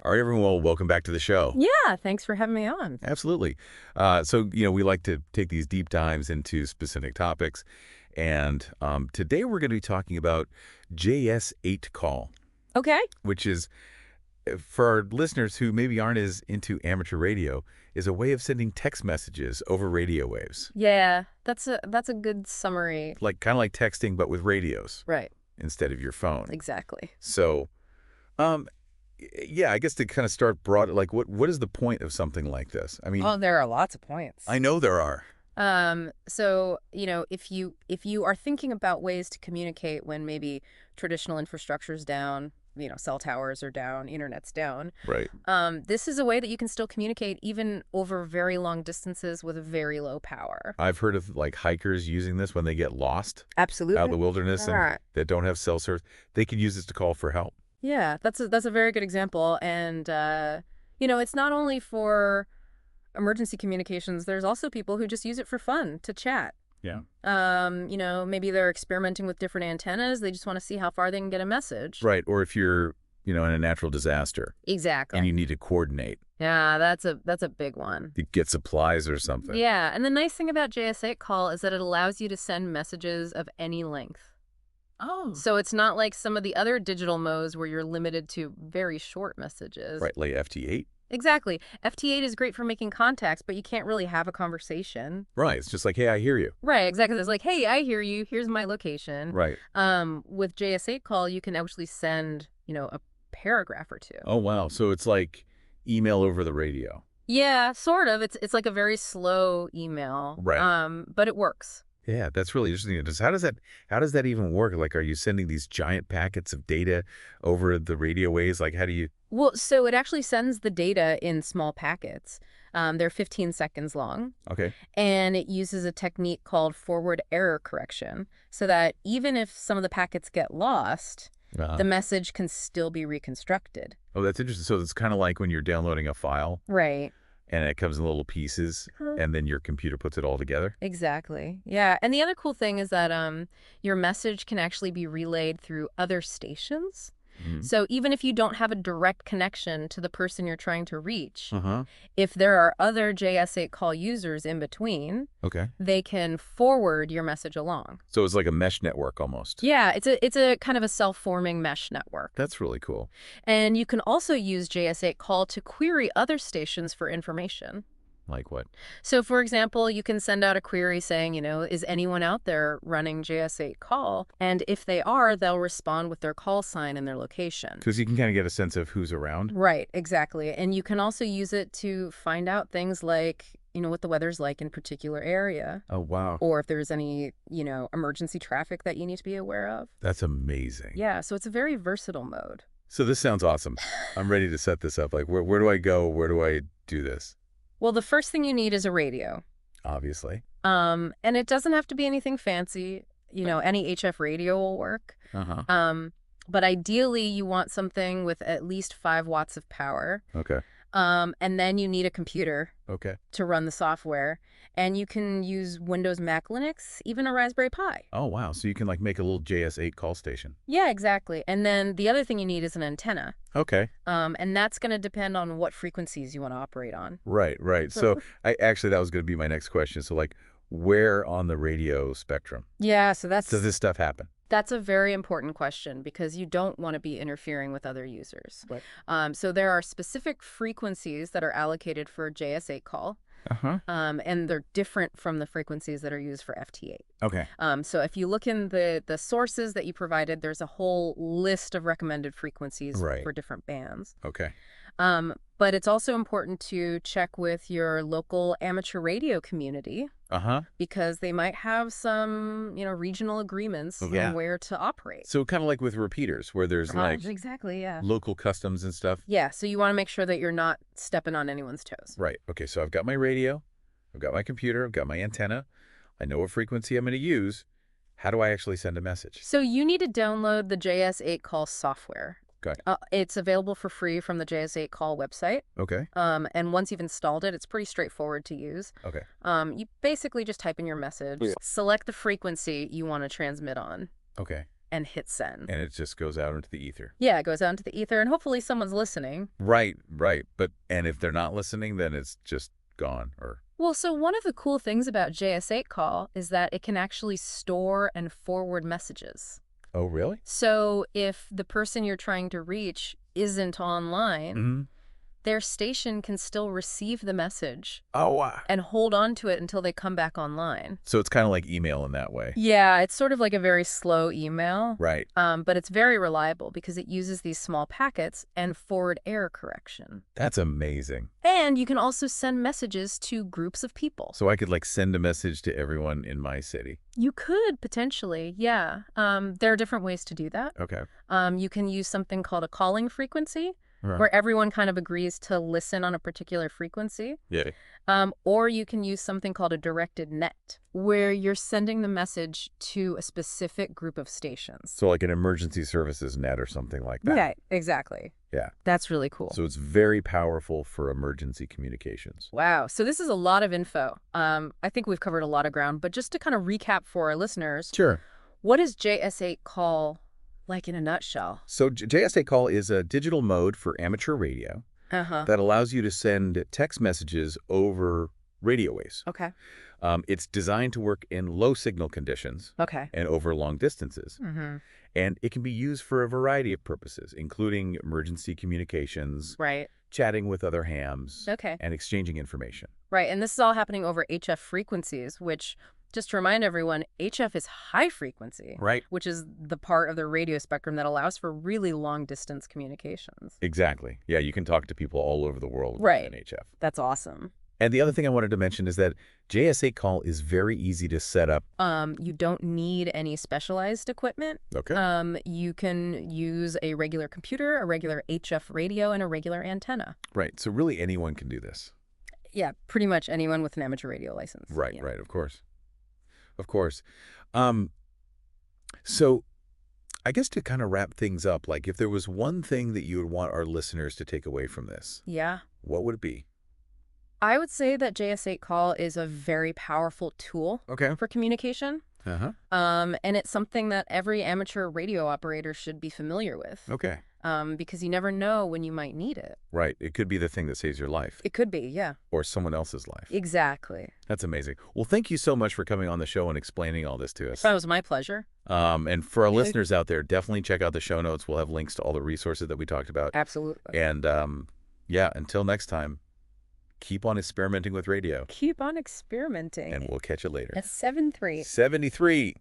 All right, everyone. Well, welcome back to the show. Yeah, thanks for having me on. Absolutely. We like to take these deep dives into specific topics. And today we're going to be talking about JS8Call, Okay. which is, for our listeners who maybe aren't as into amateur radio, is a way of sending text messages over radio waves. Yeah, that's a good summary. Kind of like texting, but with radios Right. instead of your phone. Exactly. So, um, yeah, I guess to kind of start broad, what is the point of something like this? I mean, Oh, there are lots of points. I know there are. If you are thinking about ways to communicate when maybe traditional infrastructure's down, cell towers are down, internet's down. Right. This is a way that you can still communicate even over very long distances with very low power. I've heard of hikers using this when they get lost Absolutely. out of the wilderness and Right. that don't have cell service. They could use this to call for help. Yeah, that's a very good example. And, it's not only for emergency communications. There's also people who just use it for fun, to chat. Yeah. Maybe they're experimenting with different antennas. They just want to see how far they can get a message. Right. Or if you're, in a natural disaster. Exactly. And you need to coordinate. Yeah, that's a big one. To get supplies or something. Yeah, and the nice thing about JS8Call is that it allows you to send messages of any length. Oh. So it's not like some of the other digital modes where you're limited to very short messages. Right, like FT8. Exactly. FT8 is great for making contacts, but you can't really have a conversation. Right. It's just like, hey, I hear you. Right, exactly. It's like, hey, I hear you. Here's my location. Right. With JS8Call, you can actually send, a paragraph or two. Oh, wow. So it's like email over the radio. Yeah, sort of. It's like a very slow email. Right. But it works. Yeah, that's really interesting. How does that even work? Are you sending these giant packets of data over the radio waves? How do you? Well, so it actually sends the data in small packets. They're 15 seconds long. Okay. And it uses a technique called forward error correction, so that even if some of the packets get lost, the message can still be reconstructed. Oh, that's interesting. So it's kind of like when you're downloading a file. Right. And it comes in little pieces, and then your computer puts it all together? Exactly. Yeah. And the other cool thing is that your message can actually be relayed through other stations. Mm-hmm. So even if you don't have a direct connection to the person you're trying to reach, if there are other JS8Call users in between, they can forward your message along. So it's like a mesh network almost. Yeah, it's a kind of a self-forming mesh network. That's really cool. And you can also use JS8Call to query other stations for information. Like what? So, for example, you can send out a query saying, is anyone out there running JS8Call? And if they are, they'll respond with their call sign and their location. Because you can kind of get a sense of who's around. Right, exactly. And you can also use it to find out things like, what the weather's like in a particular area. Oh, wow. Or if there's any, emergency traffic that you need to be aware of. That's amazing. Yeah, so it's a very versatile mode. So this sounds awesome. I'm ready to set this up. Where do I go? Where do I do this? Well, the first thing you need is a radio. Obviously. And it doesn't have to be anything fancy. Any HF radio will work. But ideally, you want something with at least 5 watts of power. Okay. And then you need a computer to run the software. And you can use Windows, Mac, Linux, even a Raspberry Pi. Oh, wow. So you can make a little JS8 call station. Yeah, exactly. And then the other thing you need is an antenna. Okay. And that's going to depend on what frequencies you want to operate on. Right. So that was going to be my next question. So where on the radio spectrum? Yeah, so does this stuff happen? That's a very important question because you don't want to be interfering with other users. Right. So there are specific frequencies that are allocated for JS8Call. And they're different from the frequencies that are used for FT8. Okay. So if you look in the sources that you provided, there's a whole list of recommended frequencies for different bands. Okay. But it's also important to check with your local amateur radio community. Because they might have some, regional agreements on where to operate. So kind of like with repeaters where there's exactly, yeah. local customs and stuff. Yeah, so you want to make sure that you're not stepping on anyone's toes. Right. Okay, so I've got my radio, I've got my computer, I've got my antenna. I know what frequency I'm going to use. How do I actually send a message? So you need to download the JS8Call software. Okay. It's available for free from the JS8Call website. Okay. And once you've installed it, it's pretty straightforward to use. Okay. You basically just type in your message, select the frequency you want to transmit on. Okay. and hit send. And it just goes out into the ether. Yeah, it goes out into the ether, and hopefully someone's listening. Right, right. And if they're not listening, then it's just gone. Well, so one of the cool things about JS8Call is that it can actually store and forward messages. Oh, really? So if the person you're trying to reach isn't online, their station can still receive the message. Oh, wow. And hold on to it until they come back online. So it's kind of like email in that way. Yeah, it's sort of like a very slow email. Right. But it's very reliable because it uses these small packets and forward error correction. That's amazing. And you can also send messages to groups of people. So I could like send a message to everyone in my city. You could potentially, yeah. There are different ways to do that. Okay. You can use something called a calling frequency, Right. where everyone kind of agrees to listen on a particular frequency. Yeah. Or you can use something called a directed net, where you're sending the message to a specific group of stations. So like an emergency services net or something like that. Yeah, exactly. Yeah. That's really cool. So it's very powerful for emergency communications. Wow. So this is a lot of info. I think we've covered a lot of ground, but just to kind of recap for our listeners. Sure. What is JS8Call like in a nutshell? So JS8Call is a digital mode for amateur radio that allows you to send text messages over radio waves. Okay. It's designed to work in low signal conditions and over long distances. And it can be used for a variety of purposes, including emergency communications, chatting with other hams, and exchanging information. Right. And this is all happening over HF frequencies, which, just to remind everyone, HF is high frequency, which is the part of the radio spectrum that allows for really long distance communications. Exactly. Yeah, you can talk to people all over the world in HF. That's awesome. And the other thing I wanted to mention is that JS8Call is very easy to set up. You don't need any specialized equipment. You can use a regular computer, a regular HF radio, and a regular antenna. Right. So really anyone can do this. Yeah, pretty much anyone with an amateur radio license. Right, right, of course. Of course. So I guess to kind of wrap things up, like if there was one thing that you would want our listeners to take away from this, what would it be? I would say that JS8Call is a very powerful tool for communication. And it's something that every amateur radio operator should be familiar with. Because you never know when you might need it. Right. It could be the thing that saves your life. It could be, yeah. Or someone else's life. Exactly. That's amazing. Well, thank you so much for coming on the show and explaining all this to us. That was my pleasure. And for our listeners out there, definitely check out the show notes. We'll have links to all the resources that we talked about. Absolutely. And yeah, until next time, keep on experimenting with radio. Keep on experimenting. And we'll catch you later. At 73. 73.